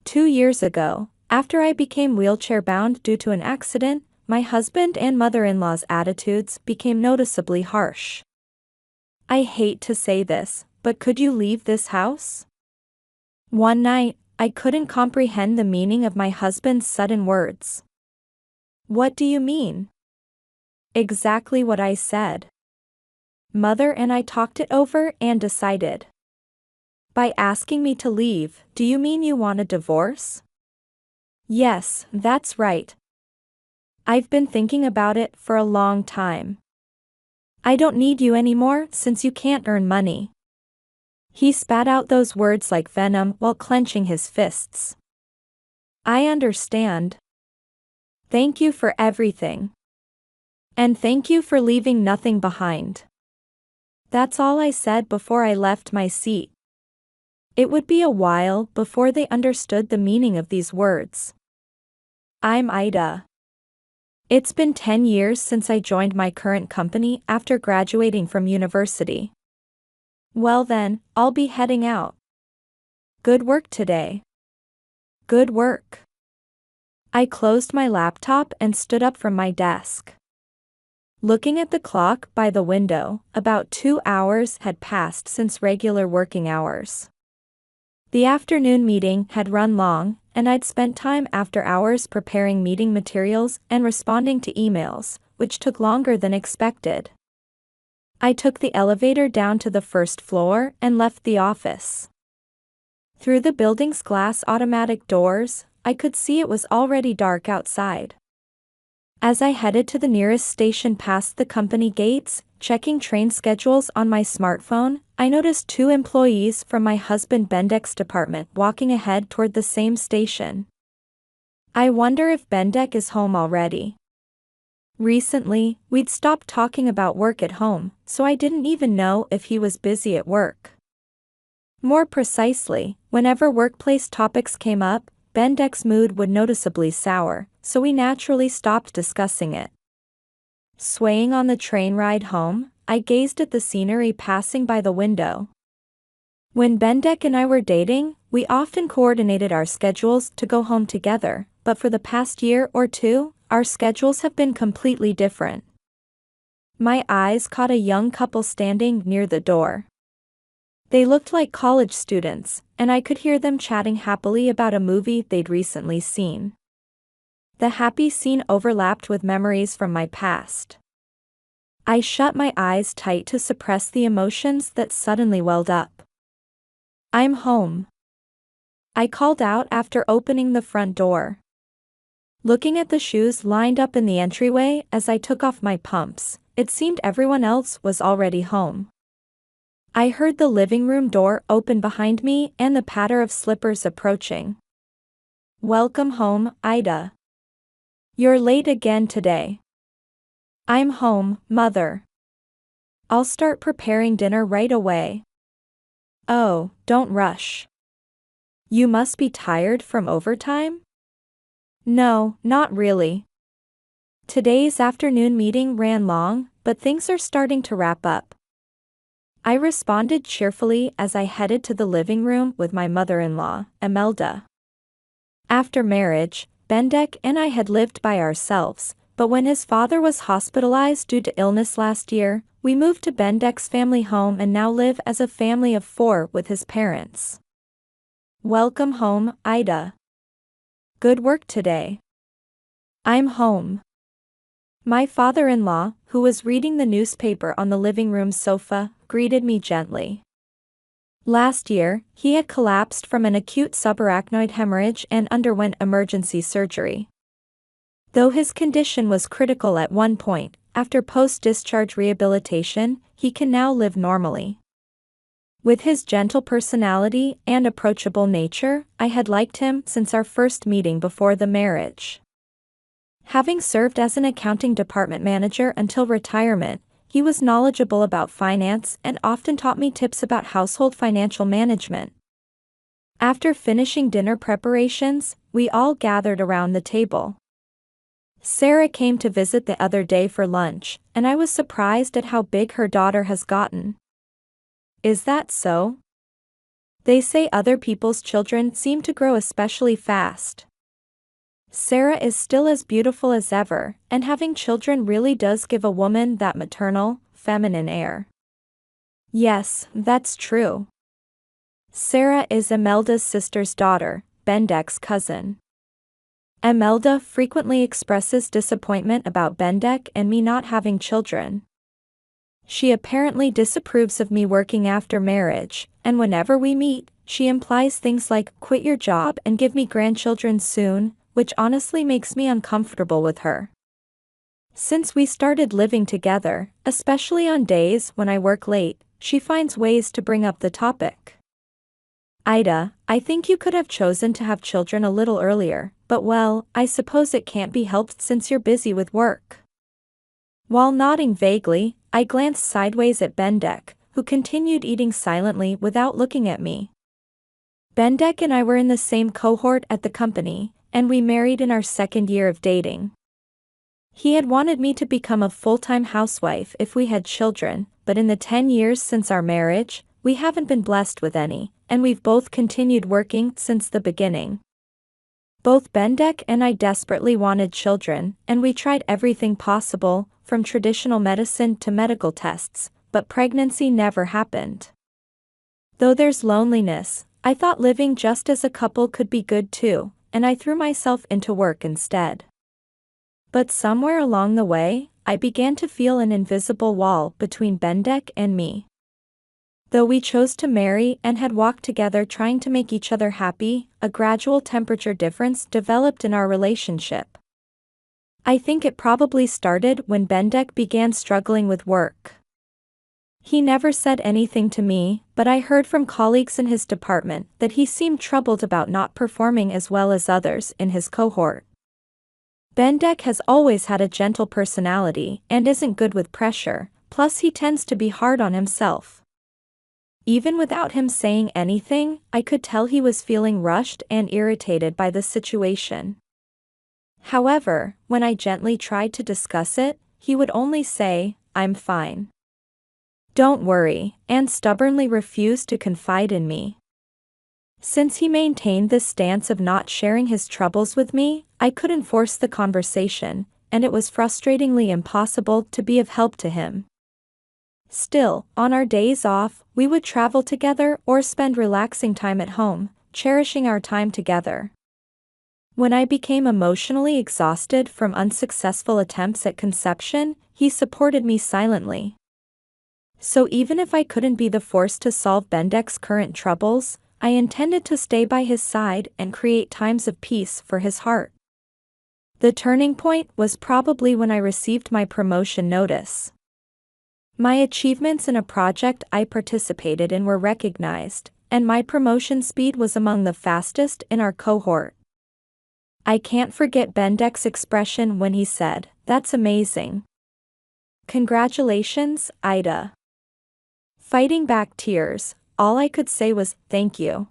2 years ago, after I became wheelchair-bound due to an accident, my husband and mother-in-law's attitudes became noticeably harsh. I hate to say this, but could you leave this house? One night, I couldn't comprehend the meaning of my husband's sudden words. What do you mean? Exactly what I said. Mother and I talked it over and decided. By asking me to leave, do you mean you want a divorce? Yes, that's right. I've been thinking about it for a long time. I don't need you anymore since you can't earn money. He spat out those words like venom while clenching his fists. I understand. Thank you for everything. And thank you for leaving nothing behind. That's all I said before I left my seat. It would be a while before they understood the meaning of these words. I'm Ida. It's been 10 years since I joined my current company after graduating from university. Well then, I'll be heading out. Good work today. Good work. I closed my laptop and stood up from my desk. Looking at the clock by the window, about 2 hours had passed since regular working hours. The afternoon meeting had run long, and I'd spent time after hours preparing meeting materials and responding to emails, which took longer than expected. I took the elevator down to the first floor and left the office. Through the building's glass automatic doors, I could see it was already dark outside. As I headed to the nearest station past the company gates, checking train schedules on my smartphone, I noticed 2 employees from my husband Bendek's department walking ahead toward the same station. I wonder if Bendek is home already. Recently, we'd stopped talking about work at home, so I didn't even know if he was busy at work. More precisely, whenever workplace topics came up, Bendek's mood would noticeably sour, so we naturally stopped discussing it. Swaying on the train ride home, I gazed at the scenery passing by the window. When Bendek and I were dating, we often coordinated our schedules to go home together, but for the past year or two, our schedules have been completely different. My eyes caught a young couple standing near the door. They looked like college students, and I could hear them chatting happily about a movie they'd recently seen. The happy scene overlapped with memories from my past. I shut my eyes tight to suppress the emotions that suddenly welled up. I'm home. I called out after opening the front door. Looking at the shoes lined up in the entryway as I took off my pumps, it seemed everyone else was already home. I heard the living room door open behind me and the patter of slippers approaching. Welcome home, Ida. You're late again today. I'm home, Mother. I'll start preparing dinner right away. Oh, don't rush. You must be tired from overtime? No, not really. Today's afternoon meeting ran long, but things are starting to wrap up. I responded cheerfully as I headed to the living room with my mother-in-law, Imelda. After marriage, Bendek and I had lived by ourselves, but when his father was hospitalized due to illness last year, we moved to Bendek's family home and now live as a family of 4 with his parents. Welcome home, Ida. Good work today. I'm home. My father-in-law, who was reading the newspaper on the living room sofa, greeted me gently. Last year, he had collapsed from an acute subarachnoid hemorrhage and underwent emergency surgery. Though his condition was critical at one point, after post-discharge rehabilitation, he can now live normally. With his gentle personality and approachable nature, I had liked him since our first meeting before the marriage. Having served as an accounting department manager until retirement, he was knowledgeable about finance and often taught me tips about household financial management. After finishing dinner preparations, we all gathered around the table. Sarah came to visit the other day for lunch, and I was surprised at how big her daughter has gotten. Is that so? They say other people's children seem to grow especially fast. Sarah is still as beautiful as ever, and having children really does give a woman that maternal, feminine air. Yes, that's true. Sarah is Imelda's sister's daughter, Bendek's cousin. Imelda frequently expresses disappointment about Bendek and me not having children. She apparently disapproves of me working after marriage, and whenever we meet, she implies things like, "Quit your job and give me grandchildren soon," which honestly makes me uncomfortable with her. Since we started living together, especially on days when I work late, she finds ways to bring up the topic. Ida, I think you could have chosen to have children a little earlier, but well, I suppose it can't be helped since you're busy with work. While nodding vaguely, I glanced sideways at Bendek, who continued eating silently without looking at me. Bendek and I were in the same cohort at the company, and we married in our second year of dating. He had wanted me to become a full-time housewife if we had children, but in the 10 years since our marriage, we haven't been blessed with any, and we've both continued working since the beginning. Both Bendek and I desperately wanted children, and we tried everything possible, from traditional medicine to medical tests, but pregnancy never happened. Though there's loneliness, I thought living just as a couple could be good too, and I threw myself into work instead. But somewhere along the way, I began to feel an invisible wall between Bendek and me. Though we chose to marry and had walked together trying to make each other happy, a gradual temperature difference developed in our relationship. I think it probably started when Bendek began struggling with work. He never said anything to me, but I heard from colleagues in his department that he seemed troubled about not performing as well as others in his cohort. Bendek has always had a gentle personality and isn't good with pressure, plus he tends to be hard on himself. Even without him saying anything, I could tell he was feeling rushed and irritated by the situation. However, when I gently tried to discuss it, he would only say, "I'm fine. Don't worry," and stubbornly refused to confide in me. Since he maintained this stance of not sharing his troubles with me, I couldn't force the conversation, and it was frustratingly impossible to be of help to him. Still, on our days off, we would travel together or spend relaxing time at home, cherishing our time together. When I became emotionally exhausted from unsuccessful attempts at conception, he supported me silently. So even if I couldn't be the force to solve Bendek's current troubles, I intended to stay by his side and create times of peace for his heart. The turning point was probably when I received my promotion notice. My achievements in a project I participated in were recognized, and my promotion speed was among the fastest in our cohort. I can't forget Bendek's expression when he said, "That's amazing. Congratulations, Ida." Fighting back tears, all I could say was, "Thank you."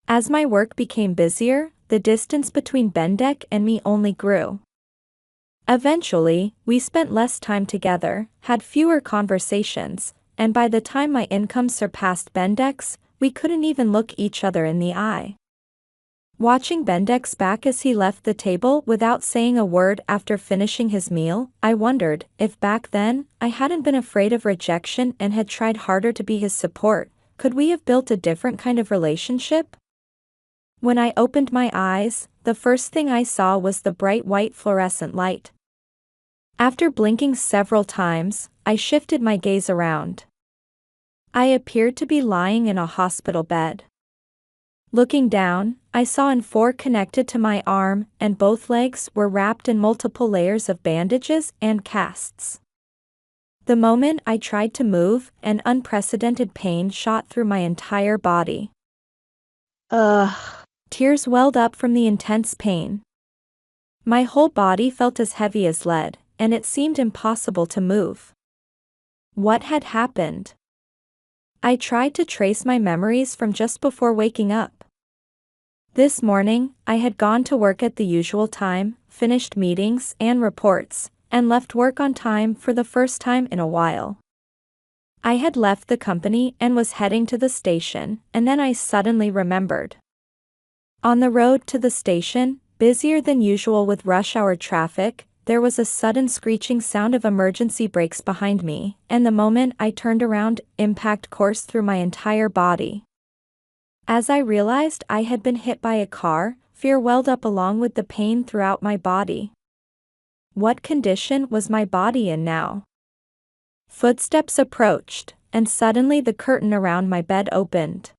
As my work became busier, the distance between Bendek and me only grew. Eventually, we spent less time together, had fewer conversations, and by the time my income surpassed Bendek's, we couldn't even look each other in the eye. Watching Bendek's back as he left the table without saying a word after finishing his meal, I wondered if back then, I hadn't been afraid of rejection and had tried harder to be his support, could we have built a different kind of relationship? When I opened my eyes, the first thing I saw was the bright white fluorescent light. After blinking several times, I shifted my gaze around. I appeared to be lying in a hospital bed. Looking down, I saw an N4 connected to my arm, and both legs were wrapped in multiple layers of bandages and casts. The moment I tried to move, an unprecedented pain shot through my entire body. Tears welled up from the intense pain. My whole body felt as heavy as lead, and it seemed impossible to move. What had happened? I tried to trace my memories from just before waking up. This morning, I had gone to work at the usual time, finished meetings and reports, and left work on time for the first time in a while. I had left the company and was heading to the station, and then I suddenly remembered. On the road to the station, busier than usual with rush hour traffic, there was a sudden screeching sound of emergency brakes behind me, and the moment I turned around, impact coursed through my entire body. As I realized I had been hit by a car, fear welled up along with the pain throughout my body. What condition was my body in now? Footsteps approached, and suddenly the curtain around my bed opened.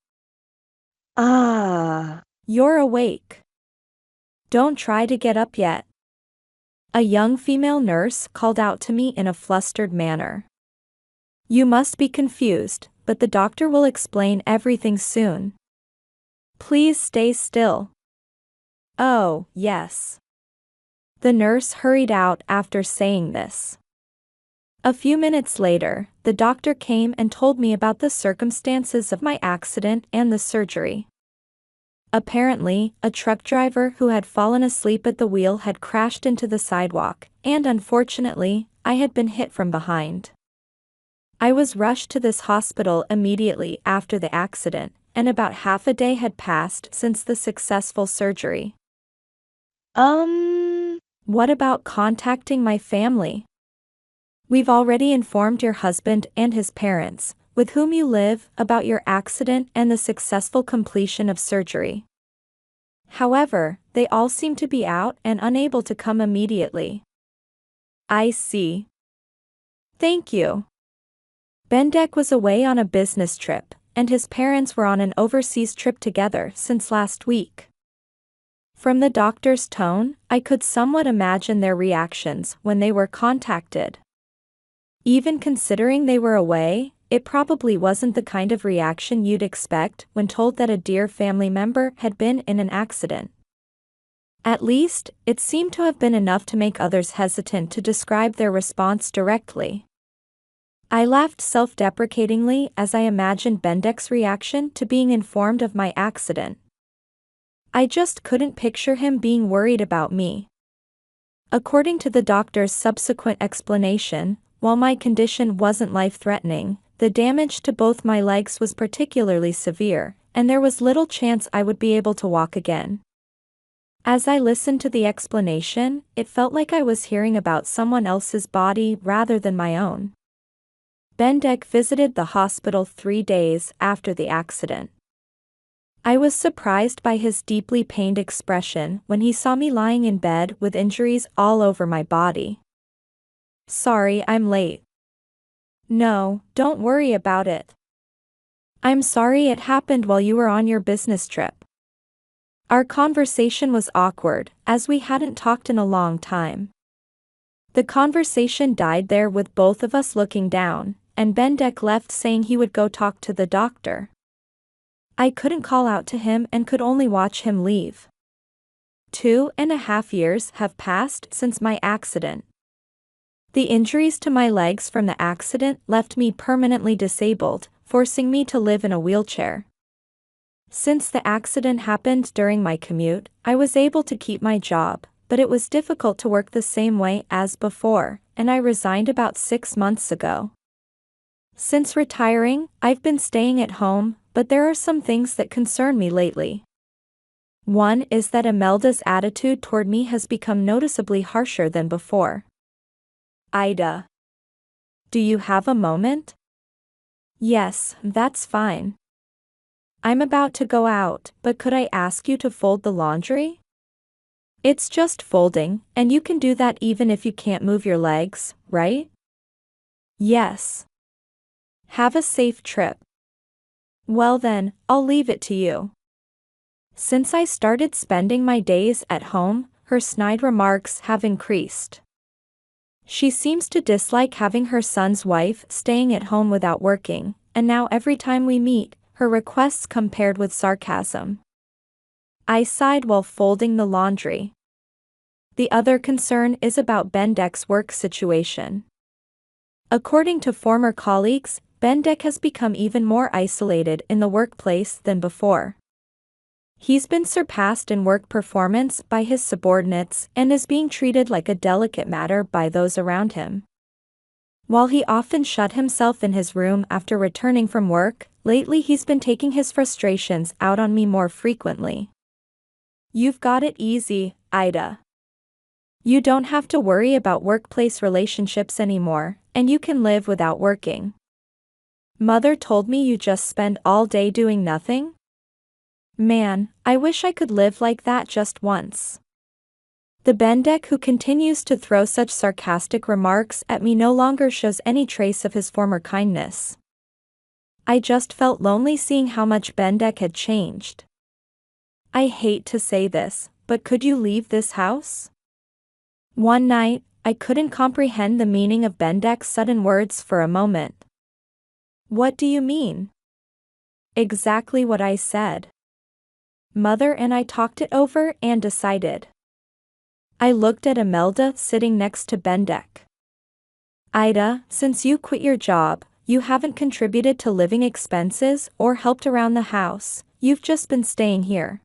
Ah, You're awake. Don't try to get up yet. A young female nurse called out to me in a flustered manner. You must be confused, but the doctor will explain everything soon. Please stay still. Oh, yes. The nurse hurried out after saying this. A few minutes later, the doctor came and told me about the circumstances of my accident and the surgery. Apparently, a truck driver who had fallen asleep at the wheel had crashed into the sidewalk, and unfortunately, I had been hit from behind. I was rushed to this hospital immediately after the accident, and about half a day had passed since the successful surgery. What about contacting my family? We've already informed your husband and his parents, with whom you live, about your accident and the successful completion of surgery. However, they all seem to be out and unable to come immediately. I see. Thank you. Bendek was away on a business trip, and his parents were on an overseas trip together since last week. From the doctor's tone, I could somewhat imagine their reactions when they were contacted. Even considering they were away, it probably wasn't the kind of reaction you'd expect when told that a dear family member had been in an accident. At least, it seemed to have been enough to make others hesitant to describe their response directly. I laughed self-deprecatingly as I imagined Bendek's reaction to being informed of my accident. I just couldn't picture him being worried about me. According to the doctor's subsequent explanation, while my condition wasn't life-threatening, the damage to both my legs was particularly severe, and there was little chance I would be able to walk again. As I listened to the explanation, it felt like I was hearing about someone else's body rather than my own. Bendek visited the hospital 3 days after the accident. I was surprised by his deeply pained expression when he saw me lying in bed with injuries all over my body. Sorry I'm late. No, don't worry about it. I'm sorry it happened while you were on your business trip. Our conversation was awkward, as we hadn't talked in a long time. The conversation died there with both of us looking down, and Bendek left saying he would go talk to the doctor. I couldn't call out to him and could only watch him leave. 2.5 years have passed since my accident. The injuries to my legs from the accident left me permanently disabled, forcing me to live in a wheelchair. Since the accident happened during my commute, I was able to keep my job, but it was difficult to work the same way as before, and I resigned about 6 months ago. Since retiring, I've been staying at home, but there are some things that concern me lately. One is that Imelda's attitude toward me has become noticeably harsher than before. Ida. Do you have a moment? Yes, that's fine. I'm about to go out, but could I ask you to fold the laundry? It's just folding, and you can do that even if you can't move your legs, right? Yes. Have a safe trip. Well then, I'll leave it to you. Since I started spending my days at home, her snide remarks have increased. She seems to dislike having her son's wife staying at home without working, and now every time we meet, her requests come paired with sarcasm. I sighed while folding the laundry. The other concern is about Bendek's work situation. According to former colleagues, Bendek has become even more isolated in the workplace than before. He's been surpassed in work performance by his subordinates and is being treated like a delicate matter by those around him. While he often shut himself in his room after returning from work, lately he's been taking his frustrations out on me more frequently. You've got it easy, Ida. You don't have to worry about workplace relationships anymore, and you can live without working. Mother told me you just spend all day doing nothing? Man, I wish I could live like that just once. The Bendek who continues to throw such sarcastic remarks at me no longer shows any trace of his former kindness. I just felt lonely seeing how much Bendek had changed. I hate to say this, but could you leave this house? One night, I couldn't comprehend the meaning of Bendek's sudden words for a moment. What do you mean? Exactly what I said. Mother and I talked it over and decided. I looked at Imelda sitting next to Bendek. Ida, since you quit your job, you haven't contributed to living expenses or helped around the house, you've just been staying here.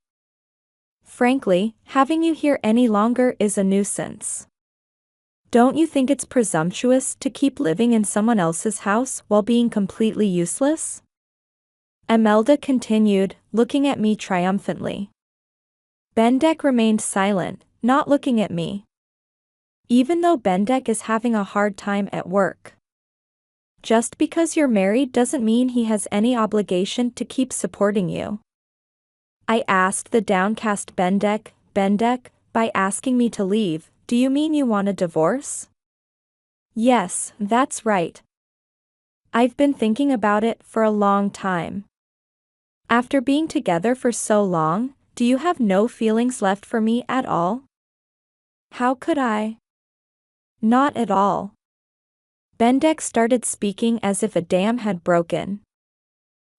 Frankly, having you here any longer is a nuisance. Don't you think it's presumptuous to keep living in someone else's house while being completely useless? Imelda continued, looking at me triumphantly. Bendek remained silent, not looking at me. Even though Bendek is having a hard time at work. Just because you're married doesn't mean he has any obligation to keep supporting you. I asked the downcast Bendek, by asking me to leave, do you mean you want a divorce? Yes, that's right. I've been thinking about it for a long time. After being together for so long, do you have no feelings left for me at all? How could I? Not at all. Bendek started speaking as if a dam had broken.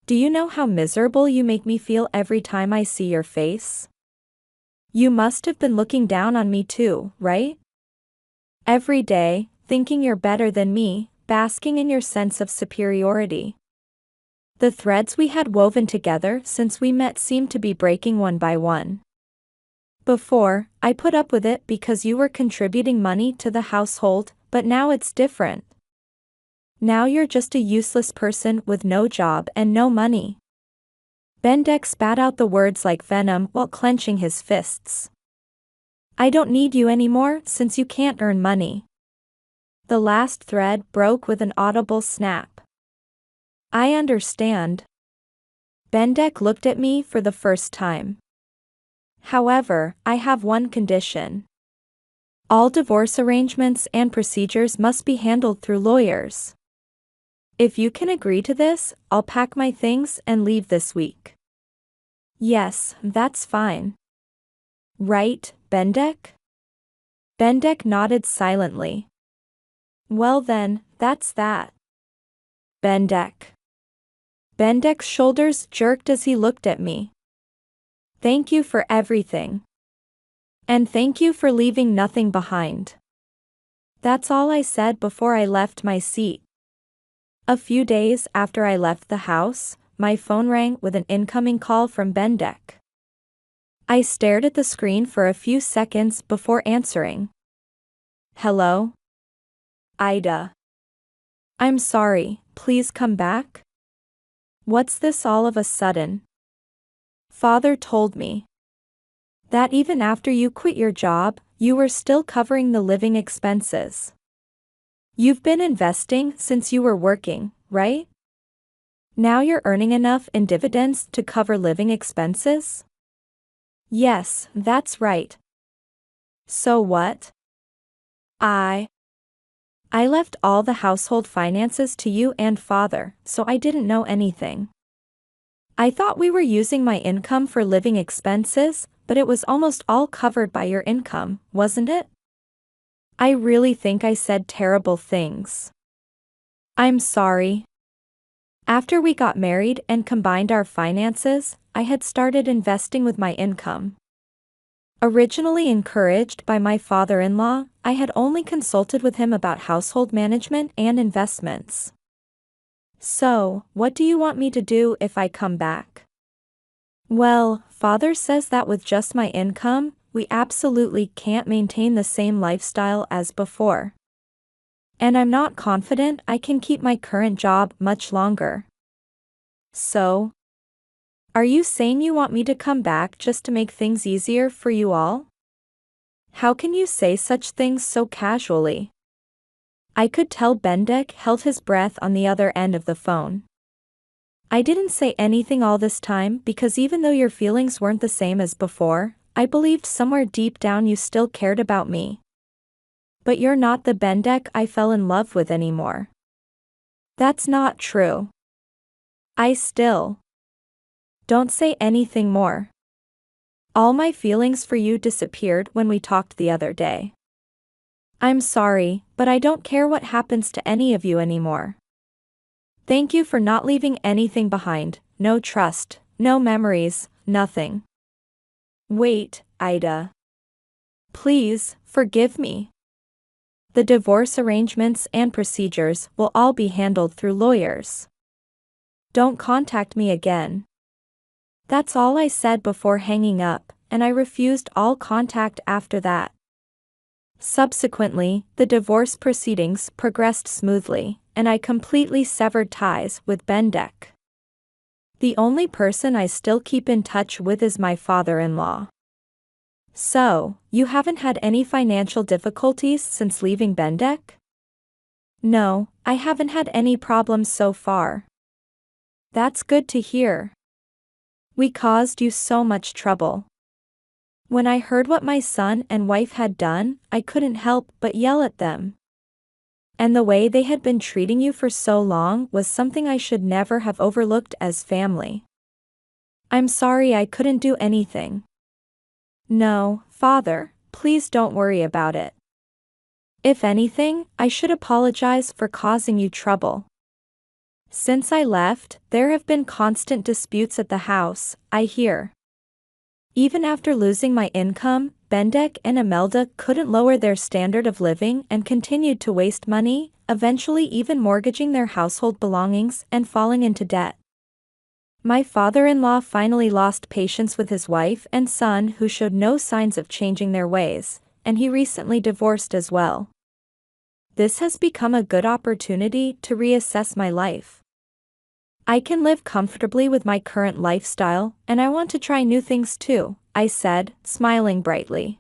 Do you know how miserable you make me feel every time I see your face? You must have been looking down on me too, right? Every day, thinking you're better than me, basking in your sense of superiority. The threads we had woven together since we met seemed to be breaking one by one. Before, I put up with it because you were contributing money to the household, but now it's different. Now you're just a useless person with no job and no money. Bendek spat out the words like venom while clenching his fists. I don't need you anymore since you can't earn money. The last thread broke with an audible snap. I understand. Bendek looked at me for the first time. However, I have one condition. All divorce arrangements and procedures must be handled through lawyers. If you can agree to this, I'll pack my things and leave this week. Yes, that's fine. Right, Bendek? Bendek nodded silently. Well then, that's that. Bendek. Bendek's shoulders jerked as he looked at me. Thank you for everything. And thank you for leaving nothing behind. That's all I said before I left my seat. A few days after I left the house, my phone rang with an incoming call from Bendek. I stared at the screen for a few seconds before answering. Hello? Ida. I'm sorry, please come back? What's this all of a sudden? Father told me that even after you quit your job, you were still covering the living expenses. You've been investing since you were working, right? Now you're earning enough in dividends to cover living expenses? Yes, that's right. So what? I left all the household finances to you and Father, so I didn't know anything. I thought we were using my income for living expenses, but it was almost all covered by your income, wasn't it? I really think I said terrible things. I'm sorry. After we got married and combined our finances, I had started investing with my income. Originally encouraged by my father-in-law, I had only consulted with him about household management and investments. So, what do you want me to do if I come back? Well, Father says that with just my income, we absolutely can't maintain the same lifestyle as before. And I'm not confident I can keep my current job much longer. So, are you saying you want me to come back just to make things easier for you all? How can you say such things so casually? I could tell Bendik held his breath on the other end of the phone. I didn't say anything all this time because even though your feelings weren't the same as before, I believed somewhere deep down you still cared about me. But you're not the Bendik I fell in love with anymore. That's not true. Don't say anything more. All my feelings for you disappeared when we talked the other day. I'm sorry, but I don't care what happens to any of you anymore. Thank you for not leaving anything behind, no trust, no memories, nothing. Wait, Ida. Please, forgive me. The divorce arrangements and procedures will all be handled through lawyers. Don't contact me again. That's all I said before hanging up, and I refused all contact after that. Subsequently, the divorce proceedings progressed smoothly, and I completely severed ties with Bendik. The only person I still keep in touch with is my father-in-law. So, you haven't had any financial difficulties since leaving Bendik? No, I haven't had any problems so far. That's good to hear. We caused you so much trouble. When I heard what my son and wife had done, I couldn't help but yell at them. And the way they had been treating you for so long was something I should never have overlooked as family. I'm sorry I couldn't do anything. No, Father, please don't worry about it. If anything, I should apologize for causing you trouble. Since I left, there have been constant disputes at the house, I hear. Even after losing my income, Bendik and Imelda couldn't lower their standard of living and continued to waste money, eventually even mortgaging their household belongings and falling into debt. My father-in-law finally lost patience with his wife and son who showed no signs of changing their ways, and he recently divorced as well. This has become a good opportunity to reassess my life. I can live comfortably with my current lifestyle, and I want to try new things too, I said, smiling brightly.